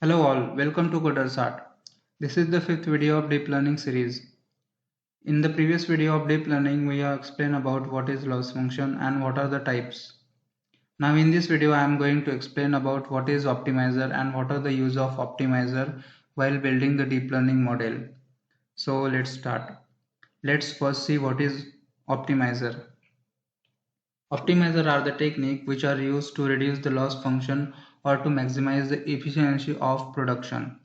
Hello all, welcome to Codersart. This is the fifth video of deep learning series. In the previous video of deep learning, we have explained about what is loss function and what are the types. Now in this video, I am going to explain about what is optimizer and what are the use of optimizer while building the deep learning model. So let's start. Let's first see what is optimizer. Optimizer are the technique which are used to reduce the loss function or to maximize the efficiency of production.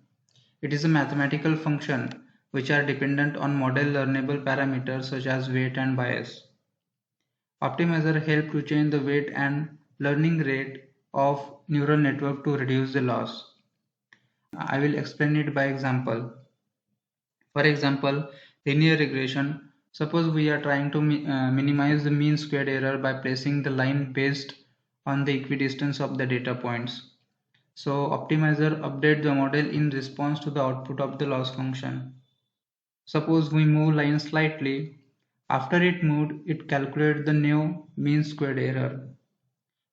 It is a mathematical function which are dependent on model learnable parameters such as weight and bias. Optimizer help to change the weight and learning rate of neural network to reduce the loss. I will explain it by example. For example, linear regression. Suppose we are trying to minimize the mean squared error by placing the line based on the equidistance of the data points. So optimizer update the model in response to the output of the loss function. Suppose we move line slightly. After it moved, it calculates the new mean squared error.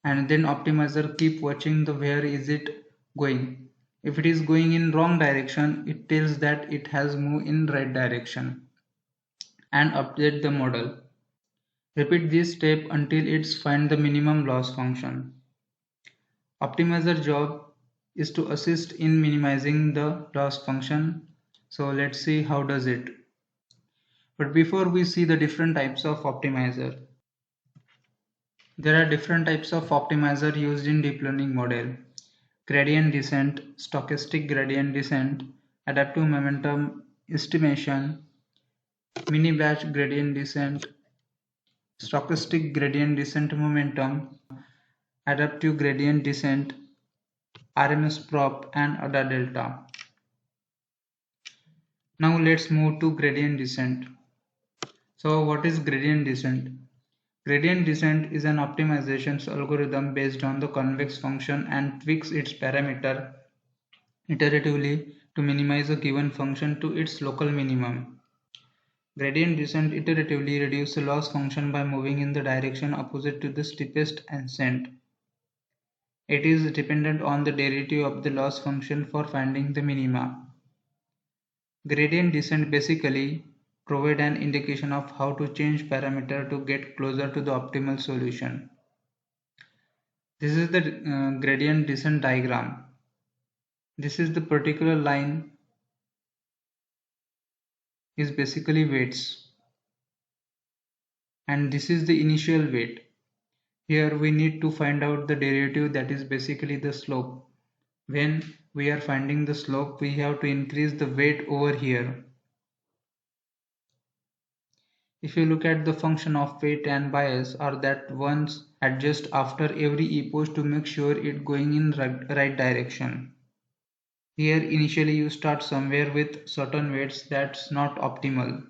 And then optimizer keep watching the where is it going. If it is going in wrong direction, it tells that it has moved in right direction and update the model. Repeat this step until it's find the minimum loss function. Optimizer job is to assist in minimizing the loss function. So let's see how does it. But before we see the different types of optimizer, there are different types of optimizer used in deep learning model. Gradient descent, stochastic gradient descent, adaptive momentum estimation, mini batch gradient descent, stochastic gradient descent momentum, adaptive gradient descent, RMS prop, and AdaDelta. Now let's move to gradient descent. So what is gradient descent? Gradient descent is an optimization algorithm based on the convex function and tweaks its parameter iteratively to minimize a given function to its local minimum. Gradient descent iteratively reduces the loss function by moving in the direction opposite to the steepest ascent. It is dependent on the derivative of the loss function for finding the minima. Gradient descent basically provide an indication of how to change parameter to get closer to the optimal solution. This is the gradient descent diagram. This is the particular line is basically weights, and this is the initial weight. Here we need to find out the derivative, that is basically the slope. When we are finding the slope, we have to increase the weight over here. If you look at the function of weight and bias are that ones adjust after every epoch to make sure it going in right direction. Here initially you start somewhere with certain weights that's not optimal.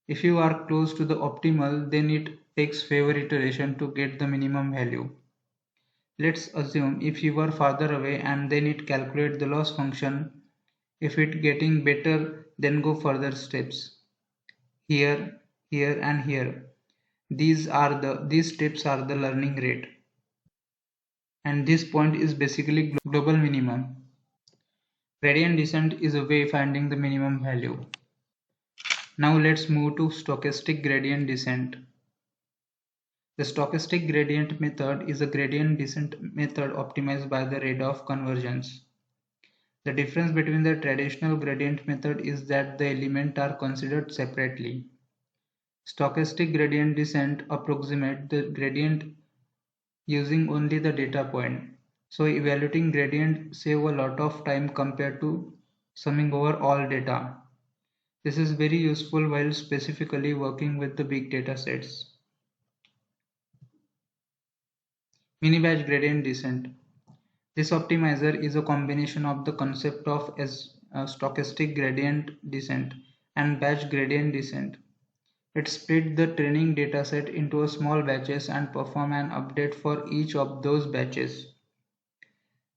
If you are close to the optimal, then it takes favor iteration to get the minimum value. Let's assume if you are farther away and then it calculate the loss function. If it getting better, then go further steps. Here, here and here. These steps are the learning rate. And this point is basically global minimum. Gradient descent is a way finding the minimum value. Now let's move to stochastic gradient descent. The stochastic gradient method is a gradient descent method optimized by the rate of convergence. The difference between the traditional gradient method is that the elements are considered separately. Stochastic gradient descent approximates the gradient using only the data point. So evaluating gradient save a lot of time compared to summing over all data. This is very useful while specifically working with the big data sets. Mini batch gradient descent. This optimizer is a combination of the concept of stochastic gradient descent and batch gradient descent. It split the training dataset into small batches and perform an update for each of those batches.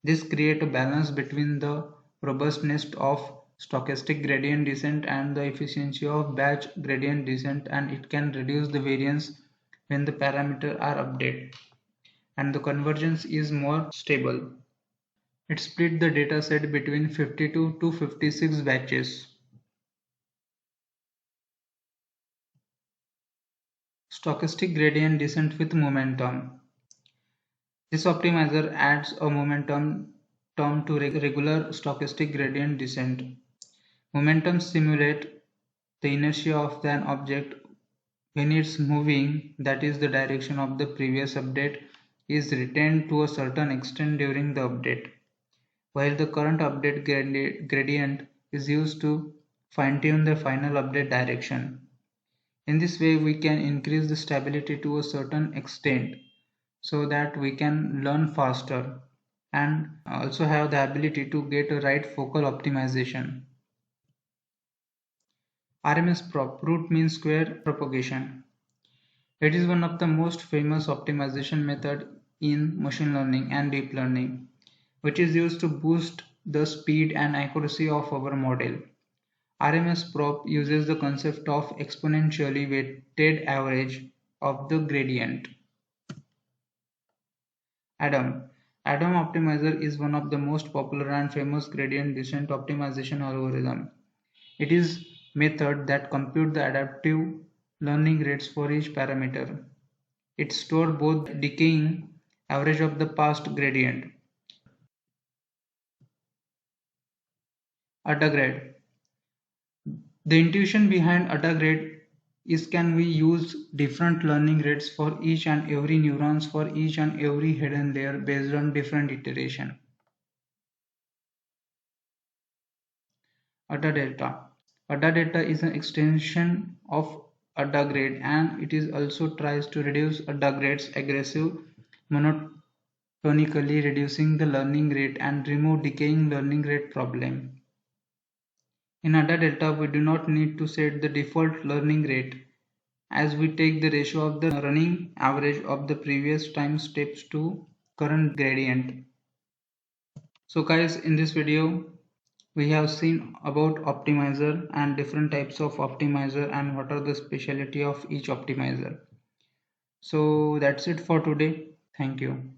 This creates a balance between the robustness of stochastic gradient descent and the efficiency of batch gradient descent, and it can reduce the variance when the parameters are updated and the convergence is more stable. It split the dataset between 52 to 56 batches. Stochastic gradient descent with momentum. This optimizer adds a momentum term to regular stochastic gradient descent. Momentum simulate the inertia of an object when it's moving, that is the direction of the previous update is retained to a certain extent during the update, while the current update gradient is used to fine-tune the final update direction. In this way, we can increase the stability to a certain extent so that we can learn faster and also have the ability to get a right focal optimization. RMS prop, root mean square propagation. It is one of the most famous optimization method in machine learning and deep learning, which is used to boost the speed and accuracy of our model. RMS prop uses the concept of exponentially weighted average of the gradient. ADAM. ADAM optimizer is one of the most popular and famous gradient descent optimization algorithm. It is method that compute the adaptive learning rates for each parameter. It stores both decaying average of the past gradient. Adagrad. The intuition behind Adagrad is can we use different learning rates for each and every neurons for each and every hidden layer based on different iteration. AdaDelta. AdaDelta is an extension of Adagrad and it is also tries to reduce Adagrad's aggressive monotonically reducing the learning rate and remove decaying learning rate problem. In AdaDelta, we do not need to set the default learning rate as we take the ratio of the running average of the previous time steps to current gradient. So guys, in this video we have seen about optimizer and different types of optimizer and what are the specialty of each optimizer. So that's it for today. Thank you.